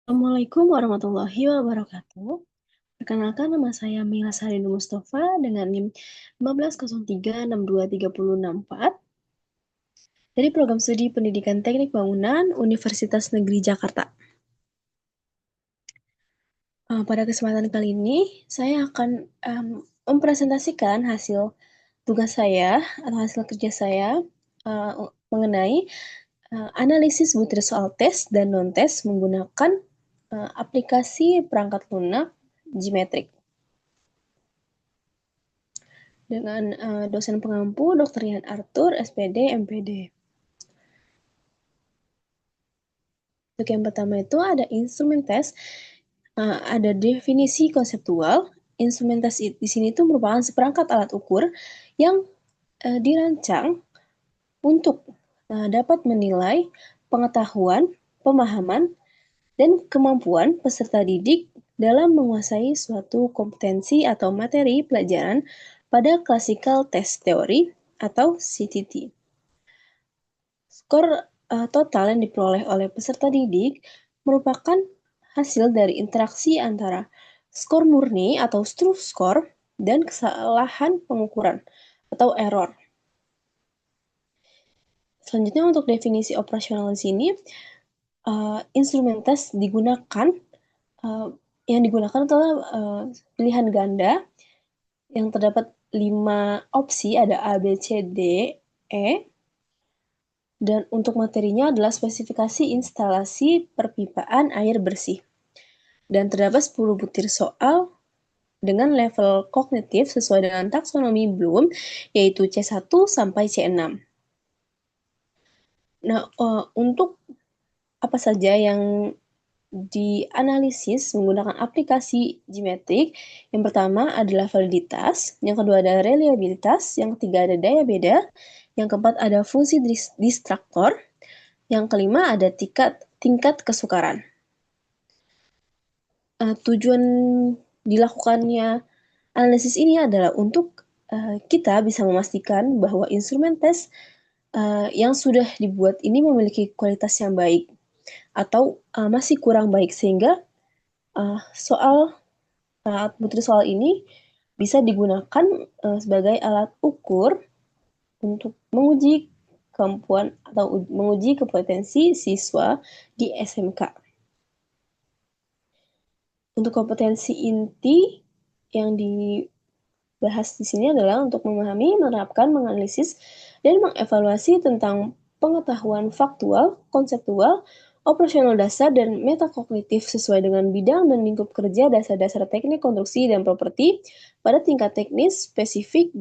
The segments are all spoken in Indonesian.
Assalamualaikum warahmatullahi wabarakatuh. Perkenalkan nama saya Mila Sarinu Mustafa dengan NIM 1503623064 dari Program Studi Pendidikan Teknik Bangunan Universitas Negeri Jakarta. Pada kesempatan kali ini, saya akan mempresentasikan hasil tugas saya atau hasil kerja saya mengenai analisis butir soal tes dan non-tes menggunakan aplikasi perangkat lunak Gmetric. Dengan dosen pengampu Dr. Rian Arthur, SPD, MPD. Untuk yang pertama itu ada instrumen tes, ada definisi konseptual. Instrumen tes di sini itu merupakan seperangkat alat ukur yang dirancang untuk dapat menilai pengetahuan, pemahaman, dan kemampuan peserta didik dalam menguasai suatu kompetensi atau materi pelajaran pada classical test theory atau CTT. Skor total yang diperoleh oleh peserta didik merupakan hasil dari interaksi antara skor murni atau true score dan kesalahan pengukuran atau error. Selanjutnya untuk definisi operasional di sini, instrumen tes digunakan yang digunakan adalah pilihan ganda yang terdapat 5 opsi, ada A, B, C, D, E. Dan untuk materinya adalah spesifikasi instalasi perpipaan air bersih. Dan terdapat 10 butir soal dengan level kognitif sesuai dengan taksonomi Bloom, yaitu C1 sampai C6. Nah, untuk apa saja yang dianalisis menggunakan aplikasi Gmetric, yang pertama adalah validitas, yang kedua ada reliabilitas, yang ketiga ada daya beda, yang keempat ada fungsi distraktor, yang kelima ada tingkat kesukaran. Tujuan dilakukannya analisis ini adalah untuk kita bisa memastikan bahwa instrumen tes yang sudah dibuat ini memiliki kualitas yang baik atau masih kurang baik, sehingga butir soal ini bisa digunakan sebagai alat ukur untuk menguji kemampuan atau menguji kompetensi siswa di SMK. Untuk kompetensi inti yang dibahas di sini adalah untuk memahami, menerapkan, menganalisis, dan mengevaluasi tentang pengetahuan faktual, konseptual, operasional dasar, dan metakognitif sesuai dengan bidang dan lingkup kerja dasar-dasar teknik konstruksi dan properti pada tingkat teknis, spesifik,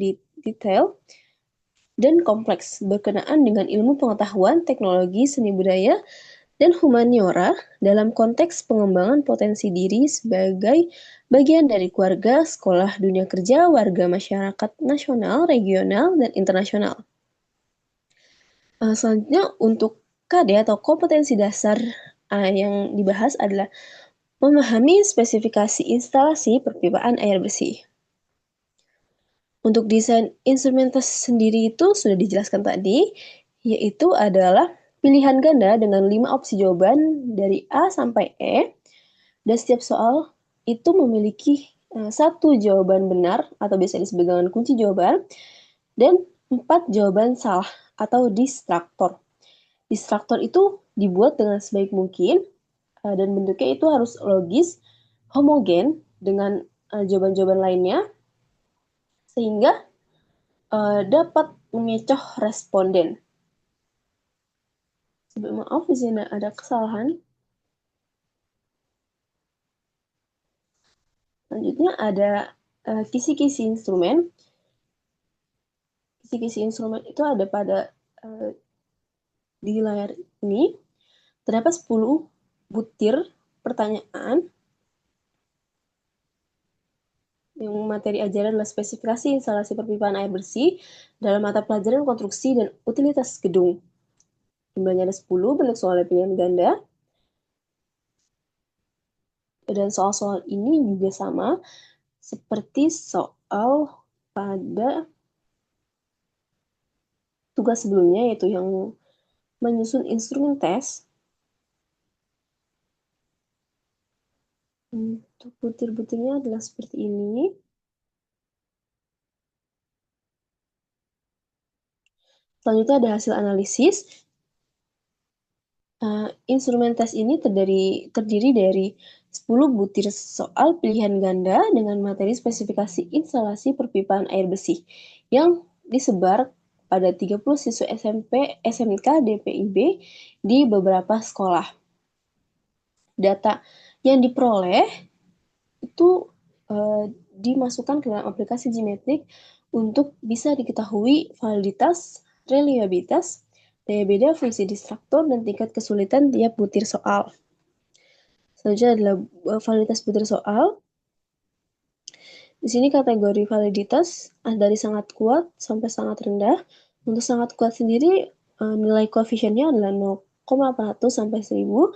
detail, dan kompleks berkenaan dengan ilmu pengetahuan, teknologi, seni budaya, dan humaniora dalam konteks pengembangan potensi diri sebagai bagian dari keluarga, sekolah, dunia kerja, warga masyarakat nasional, regional, dan internasional. Selanjutnya untuk KD atau kompetensi dasar yang dibahas adalah memahami spesifikasi instalasi perpipaan air bersih. Untuk desain instrumen tes sendiri itu sudah dijelaskan tadi, yaitu adalah pilihan ganda dengan 5 opsi jawaban dari A sampai E, dan setiap soal itu memiliki satu jawaban benar atau biasa disebut dengan kunci jawaban, dan 4 jawaban salah atau distraktor. Distraktor itu dibuat dengan sebaik mungkin dan bentuknya itu harus logis, homogen dengan jawaban-jawaban lainnya, sehingga dapat mengecoh responden. Maaf, di sini ada kesalahan. Selanjutnya ada kisi-kisi instrumen. Kisi-kisi instrumen itu ada pada di layar ini. Terdapat 10 butir pertanyaan. Yang materi ajaran adalah spesifikasi instalasi perpipaan air bersih dalam mata pelajaran konstruksi dan utilitas gedung. Jumlahnya ada 10, bentuk soalnya pilihan ganda. Dan soal-soal ini juga sama seperti soal pada tugas sebelumnya, yaitu yang menyusun instrumen tes. Untuk butir-butirnya adalah seperti ini. Selanjutnya ada hasil analisis. Instrumen tes ini terdiri dari 10 butir soal pilihan ganda dengan materi spesifikasi instalasi perpipaan air bersih yang disebar pada 30 siswa SMP, SMK, DPIB di beberapa sekolah. Data yang diperoleh itu dimasukkan ke dalam aplikasi Gmetric untuk bisa diketahui validitas, reliabilitas, daya beda fungsi distraktor, dan tingkat kesulitan tiap butir soal. Selanjutnya adalah validitas butir soal. Di sini kategori validitas dari sangat kuat sampai sangat rendah. Untuk sangat kuat sendiri nilai koefisiennya adalah 0,400 sampai 1000,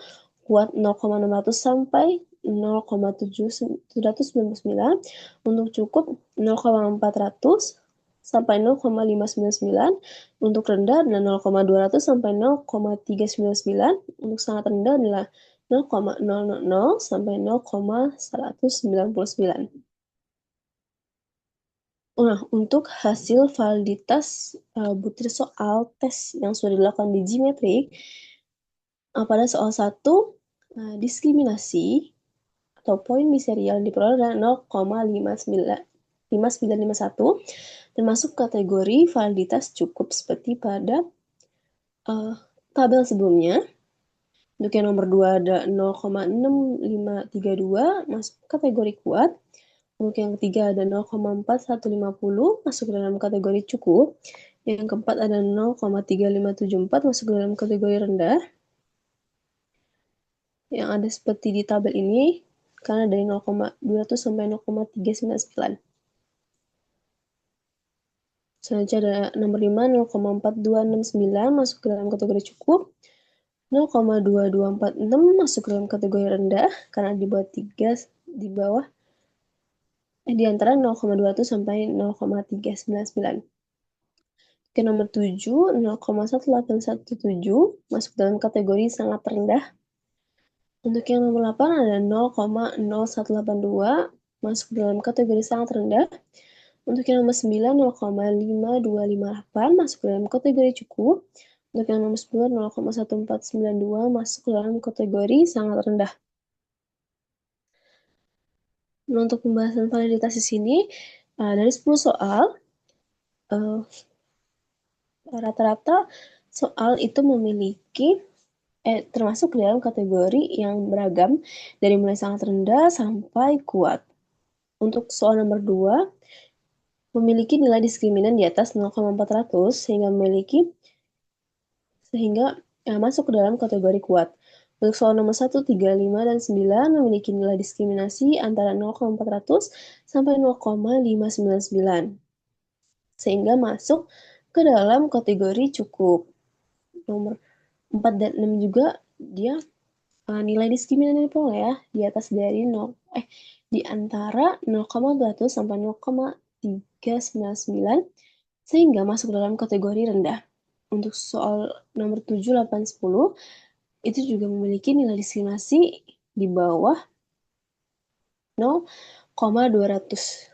kuat 0,600 sampai 0,799, untuk cukup 0,400 sampai 0,599, untuk rendah adalah 0,200 sampai 0,399, untuk sangat rendah adalah 0,000 sampai 0,199. Nah, untuk hasil validitas butir soal tes yang sudah dilakukan di Gmetric, pada soal 1, diskriminasi atau poin biserial yang diperoleh adalah 0,5951, termasuk kategori validitas cukup seperti pada tabel sebelumnya. Untuk yang nomor 2 ada 0,6532 masuk kategori kuat. Untuk yang ketiga ada 0,4150 masuk ke dalam kategori cukup. Yang keempat ada 0,3574 masuk ke dalam kategori rendah. Yang ada seperti di tabel ini, karena dari 0,200 sampai 0,399. Selanjutnya ada nomor 5, 0,4269 masuk ke dalam kategori cukup. 0,2246 masuk ke dalam kategori rendah, karena di bawah 3, di bawah di antara 0,200 sampai 0,399. Ke nomor 7, 0,1817 masuk dalam kategori sangat rendah. Untuk yang nomor 8 ada 0,0182 masuk dalam kategori sangat rendah. Untuk yang nomor 9, 0,5258 masuk dalam kategori cukup. Untuk yang nomor 10, 0,1492 masuk dalam kategori sangat rendah. Nah, untuk pembahasan validitas di sini, dari 10 soal, rata-rata soal itu memiliki termasuk dalam kategori yang beragam, dari mulai sangat rendah sampai kuat. Untuk soal nomor 2, memiliki nilai diskriminan di atas 0,400 sehingga masuk ke dalam kategori kuat. Untuk soal nomor 1, 3, 5, dan 9 memiliki nilai diskriminasi antara 0,400 sampai 0,599 sehingga masuk ke dalam kategori cukup. Nomor 4 dan 6 juga dia nilai diskriminasi diperoleh ya di atas dari di antara 0,200 sampai 0,399 sehingga masuk dalam kategori rendah. Untuk soal nomor 7, 8, 10 itu juga memiliki nilai diskriminasi di bawah 0,200.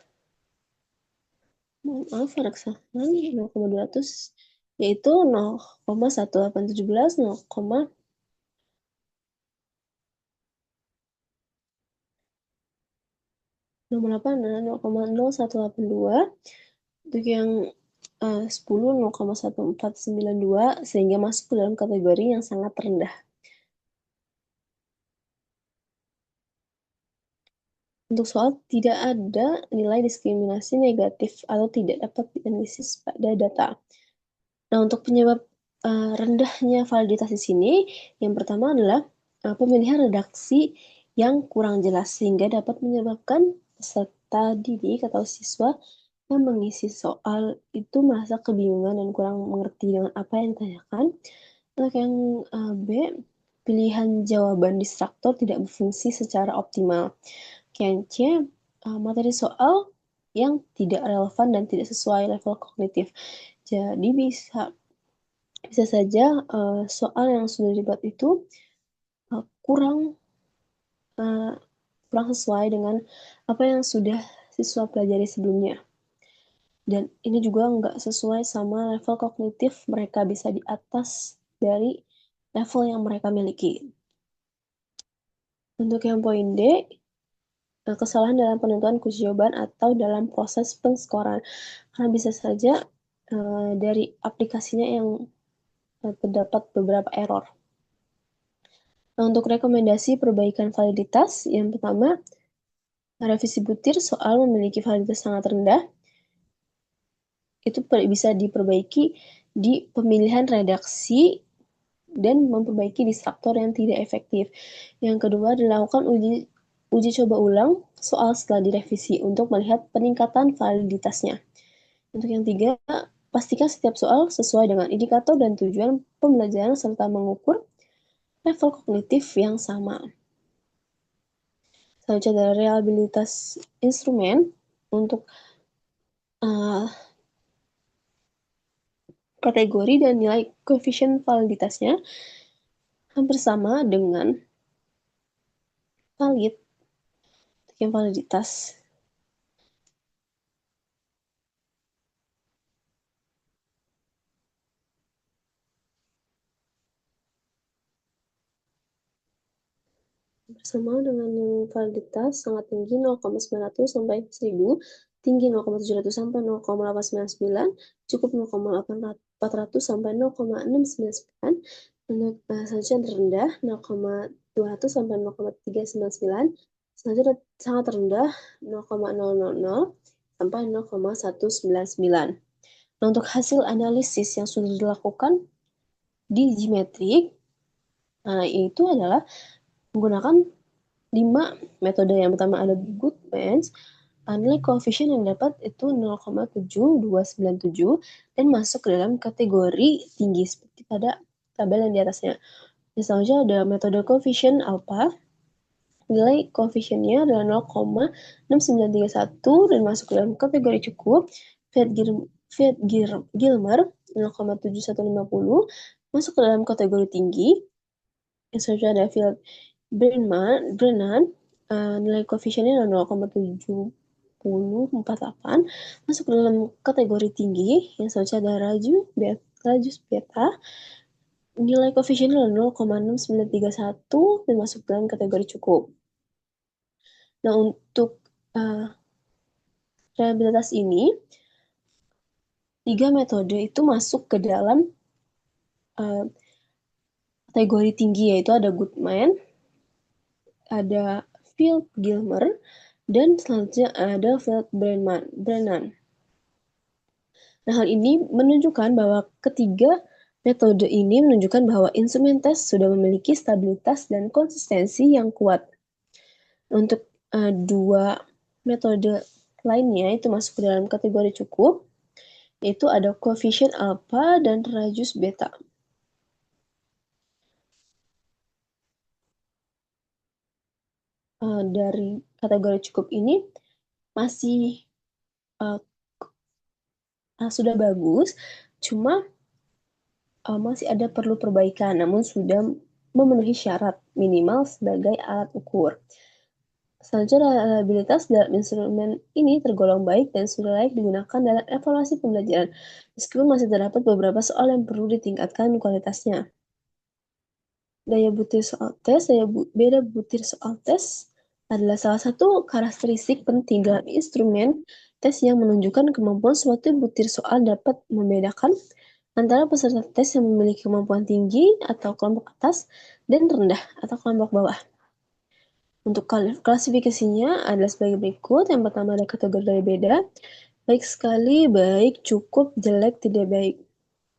Maaf, ada kesalahan 0,200 yaitu 0,1817, 8 adalah 0,0182. Untuk yang 10, 0,1492 sehingga masuk ke dalam kategori yang sangat rendah. Untuk soal tidak ada nilai diskriminasi negatif atau tidak dapat dianalisis pada data. Nah, untuk penyebab rendahnya validitas di sini, yang pertama adalah pemilihan redaksi yang kurang jelas sehingga dapat menyebabkan peserta didik atau siswa yang mengisi soal itu merasa kebingungan dan kurang mengerti dengan apa yang ditanyakan. Untuk yang B, pilihan jawaban distraktor tidak berfungsi secara optimal. Yang C, materi soal yang tidak relevan dan tidak sesuai level kognitif. Jadi bisa saja soal yang sudah dibuat itu kurang kurang sesuai dengan apa yang sudah siswa pelajari sebelumnya. Dan ini juga nggak sesuai sama level kognitif mereka, bisa di atas dari level yang mereka miliki. Untuk yang poin D, kesalahan dalam penentuan kunci jawaban atau dalam proses penskoran. Karena bisa saja dari aplikasinya yang terdapat beberapa error. Nah, untuk rekomendasi perbaikan validitas, yang pertama, revisi butir soal memiliki validitas sangat rendah, itu bisa diperbaiki di pemilihan redaksi dan memperbaiki distraktor yang tidak efektif. Yang kedua, dilakukan uji coba ulang soal setelah direvisi untuk melihat peningkatan validitasnya. Untuk yang tiga, pastikan setiap soal sesuai dengan indikator dan tujuan pembelajaran serta mengukur level kognitif yang sama. Selanjutnya adalah reliabilitas instrumen untuk kategori dan nilai koefisien validitasnya hampir sama dengan yang validitas. Bersama dengan yang validitas sangat tinggi 0,900 sampai 1000, tinggi 0,700 sampai 0,899, cukup 0,400 sampai 0,699, untuk selanjutnya terendah 0,200 sampai 0,399, selanjutnya sangat rendah 0,000 sampai 0,199. Nah, untuk hasil analisis yang sudah dilakukan di Gmetrik, itu adalah menggunakan 5 metode. Yang pertama ada Goodman, nilai koefisien yang dapat itu 0,7297 dan masuk ke dalam kategori tinggi seperti pada tabel yang di atasnya. Misalnya ada metode koefisien alpha, nilai koefisiennya adalah 0,6931 dan masuk ke dalam kategori cukup. Gilmer 0,7150 masuk ke dalam kategori tinggi. Yang selanjutnya ada Field Brennan, nilai koefisiennya adalah 0,7048 masuk ke dalam kategori tinggi. Yang selanjutnya ada Rajus Beta, nilai koefisiennya adalah 0,6931 dan masuk dalam kategori cukup. Nah, untuk reliabilitas ini, 3 metode itu masuk ke dalam kategori tinggi, yaitu ada Goodman, ada Field Gilmer, dan selanjutnya ada Field Brennan. Nah, hal ini menunjukkan bahwa ketiga metode ini menunjukkan bahwa instrumen tes sudah memiliki stabilitas dan konsistensi yang kuat. Untuk dua metode lainnya itu masuk ke dalam kategori cukup, yaitu ada koefisien alpha dan radius beta. Dari kategori cukup ini masih sudah bagus, cuma masih ada perlu perbaikan, namun sudah memenuhi syarat minimal sebagai alat ukur. Selanjutnya, reliabilitas dalam instrumen ini tergolong baik dan sudah layak digunakan dalam evaluasi pembelajaran, meskipun masih terdapat beberapa soal yang perlu ditingkatkan kualitasnya. Daya butir soal tes, beda butir soal tes adalah salah satu karakteristik penting dalam instrumen tes yang menunjukkan kemampuan suatu butir soal dapat membedakan antara peserta tes yang memiliki kemampuan tinggi atau kelompok atas dan rendah atau kelompok bawah. Untuk klasifikasinya adalah sebagai berikut. Yang pertama ada kategori daya beda, baik sekali, baik, cukup, jelek, tidak baik.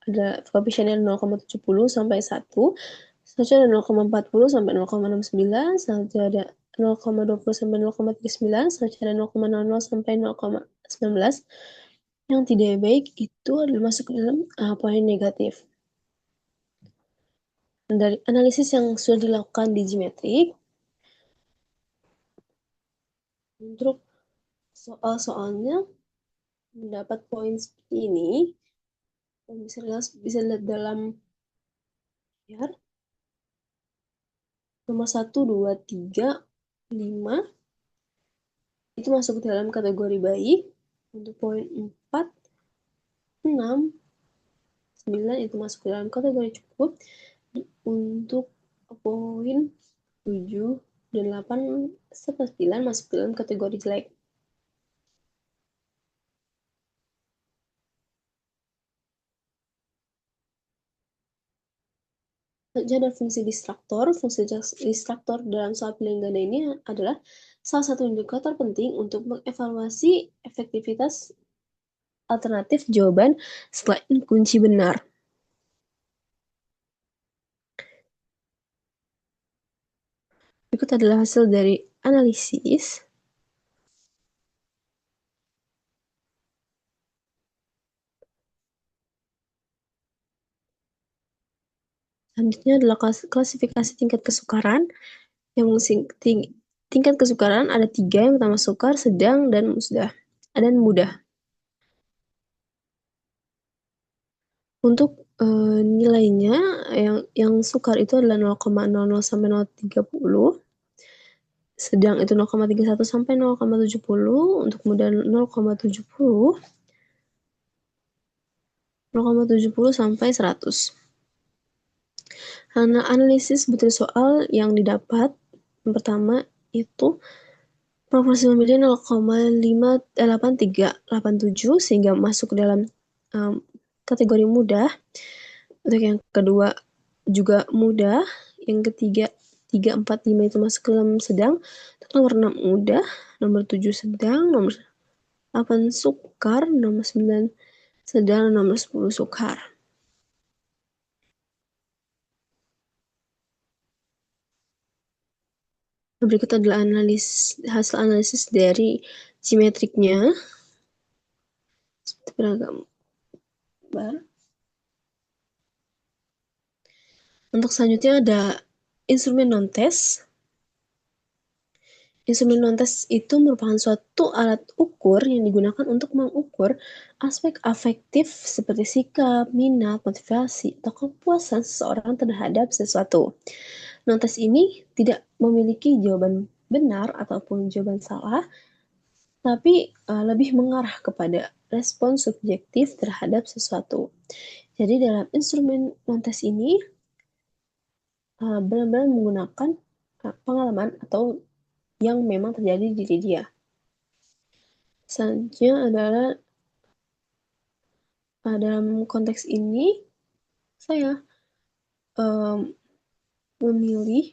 Ada koefisiennya 0,70 sampai 1, selanjutnya ada 0,40 sampai 0,69, selanjutnya ada 0,20 sampai 0,39, selanjutnya ada 0,00 sampai 0,19. Yang tidak baik itu adalah masuk ke dalam poin negatif. Dari analisis yang sudah dilakukan di Gmetrik, untuk soal-soalnya mendapat poin seperti ini, bisa lihat dalam nomor 1, 2, 3, 5, itu masuk dalam kategori baik. Untuk poin 4, 6, 9 itu masuk dalam kategori cukup. Untuk poin 7 dan 8 serta 9 masuk dalam kategori jelek. Ada fungsi distraktor. Fungsi distraktor dalam soal pilihan ganda ini adalah salah satu indikator penting untuk mengevaluasi efektivitas alternatif jawaban selain kunci benar. Berikut adalah hasil dari analisis. Selanjutnya adalah klasifikasi tingkat kesukaran. Tingkat kesukaran ada 3, yang pertama sukar, sedang, dan mudah. Untuk nilainya yang sukar itu adalah 0,00 sampai 0,30, sedang itu 0,31 sampai 0,70, untuk mudah 0,70 sampai 100. Karena analisis butir soal yang didapat, yang pertama itu proporsi pemilih 0,8387 sehingga masuk dalam kategori mudah. Untuk yang kedua juga mudah, yang ketiga 3, 4, 5 itu masuk ke dalam sedang. Untuk nomor 6 mudah, nomor 7 sedang, nomor 8 sukar, nomor 9 sedang, nomor 10 sukar. Berikut adalah hasil analisis dari simetriknya. Seperti beragam. Untuk selanjutnya ada instrumen non-test. Instrumen non-test itu merupakan suatu alat ukur yang digunakan untuk mengukur aspek afektif seperti sikap, minat, motivasi, atau kepuasan seseorang terhadap sesuatu. Non-test ini tidak memiliki jawaban benar ataupun jawaban salah, tapi lebih mengarah kepada respon subjektif terhadap sesuatu. Jadi dalam instrumen non-test ini benar-benar menggunakan pengalaman atau yang memang terjadi di diri dia. Selanjutnya adalah dalam konteks ini saya memilih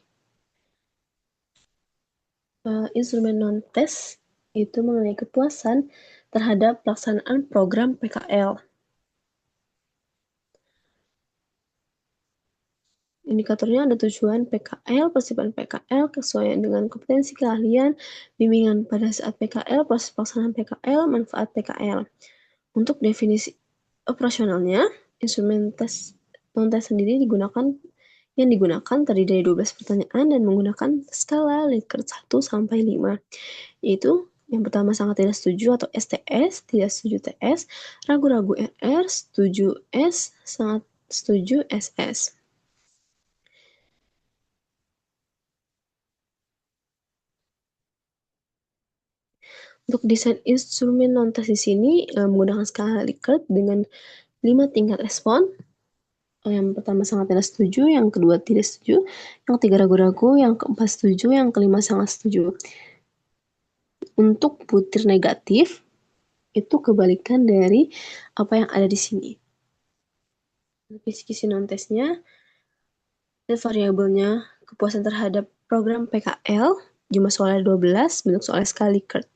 instrumen non-test itu mengenai kepuasan terhadap pelaksanaan program PKL. Indikatornya ada tujuan PKL, persiapan PKL, kesesuaian dengan kompetensi keahlian, bimbingan pada saat PKL, proses pelaksanaan PKL, manfaat PKL. Untuk definisi operasionalnya, instrumen non-test sendiri yang digunakan terdiri dari 12 pertanyaan dan menggunakan skala Likert 1 sampai 5. Yaitu yang pertama sangat tidak setuju atau STS, tidak setuju TS, ragu-ragu RR, setuju S, sangat setuju SS. Untuk desain instrumen non-test di sini menggunakan skala Likert dengan 5 tingkat respon. Yang pertama sangat tidak setuju, yang kedua tidak setuju, yang ketiga ragu-ragu, yang keempat setuju, yang kelima sangat setuju. Untuk butir negatif itu kebalikan dari apa yang ada di sini. Kisi-kisi non-testnya dan variabelnya kepuasan terhadap program PKL, jumlah soalnya 12, bentuk soalnya skala Likert.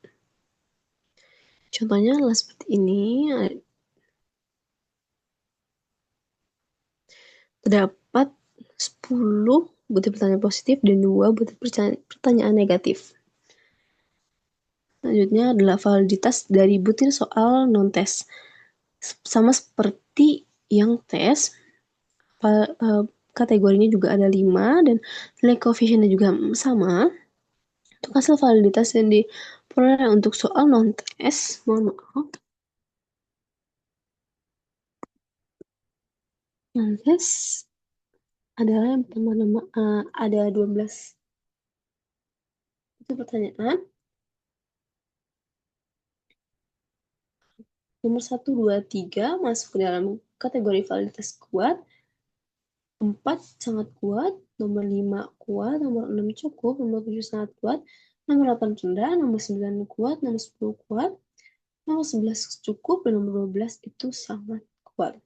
Contohnya adalah seperti ini. Terdapat 10 butir pertanyaan positif dan 2 butir pertanyaan negatif. Selanjutnya adalah validitas dari butir soal non-tes. Sama seperti yang tes, kategorinya juga ada 5 dan nilai koefisiennya juga sama. Untuk hasil validitas yang diperoleh untuk soal non-tes, mohon maaf. Non-tes adalah yang pertama ada 12 itu pertanyaan. Nomor 1, 2, 3 masuk ke dalam kategori validitas kuat, 4 sangat kuat, nomor 5 kuat, nomor 6 cukup, nomor 7 sangat kuat, nomor 8 rendah, nomor 9 kuat, nomor 10 kuat, nomor 11 cukup, dan nomor 12 itu sangat kuat.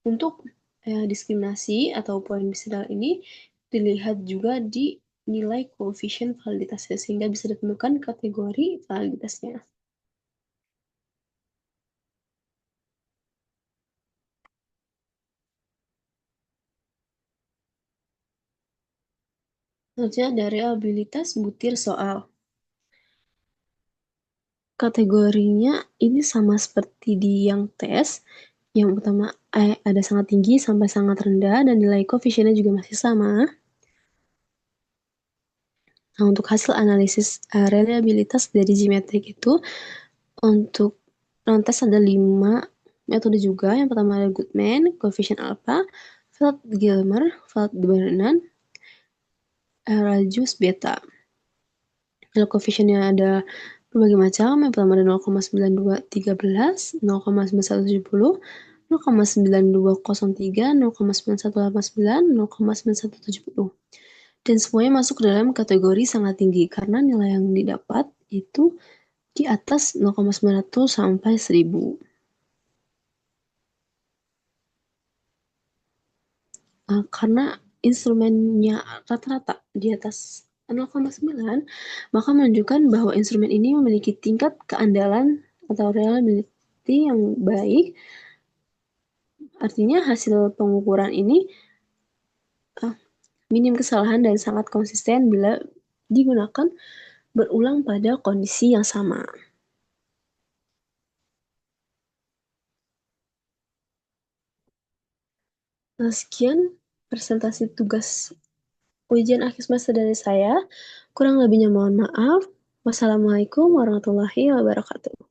Untuk diskriminasi atau poin misalnya ini dilihat juga di nilai koefisien validitasnya, sehingga bisa ditentukan kategori validitasnya. Selanjutnya ada reliabilitas butir soal. Kategorinya ini sama seperti di yang tes. Yang pertama ada sangat tinggi sampai sangat rendah dan nilai koefisiennya juga masih sama. Nah, untuk hasil analisis reliabilitas dari Gmetric itu untuk tes ada 5 metode juga. Yang pertama ada Goodman, koefisien alpha, Feld-Gilmer, Feld-Brennan, radius beta. Nilai koefisiennya ada berbagai macam. Yang pertama ada 0,9213, 0,9170, 0,9203, 0,9189, 0,9170. Dan semuanya masuk ke dalam kategori sangat tinggi karena nilai yang didapat itu di atas 0,900 sampai 1000. Karena instrumennya rata-rata di atas 0,9, maka menunjukkan bahwa instrumen ini memiliki tingkat keandalan atau reliability yang baik. Artinya hasil pengukuran ini minim kesalahan dan sangat konsisten bila digunakan berulang pada kondisi yang sama. Nah, sekian presentasi tugas ujian akhir semester dari saya. Kurang lebihnya mohon maaf. Wassalamualaikum warahmatullahi wabarakatuh.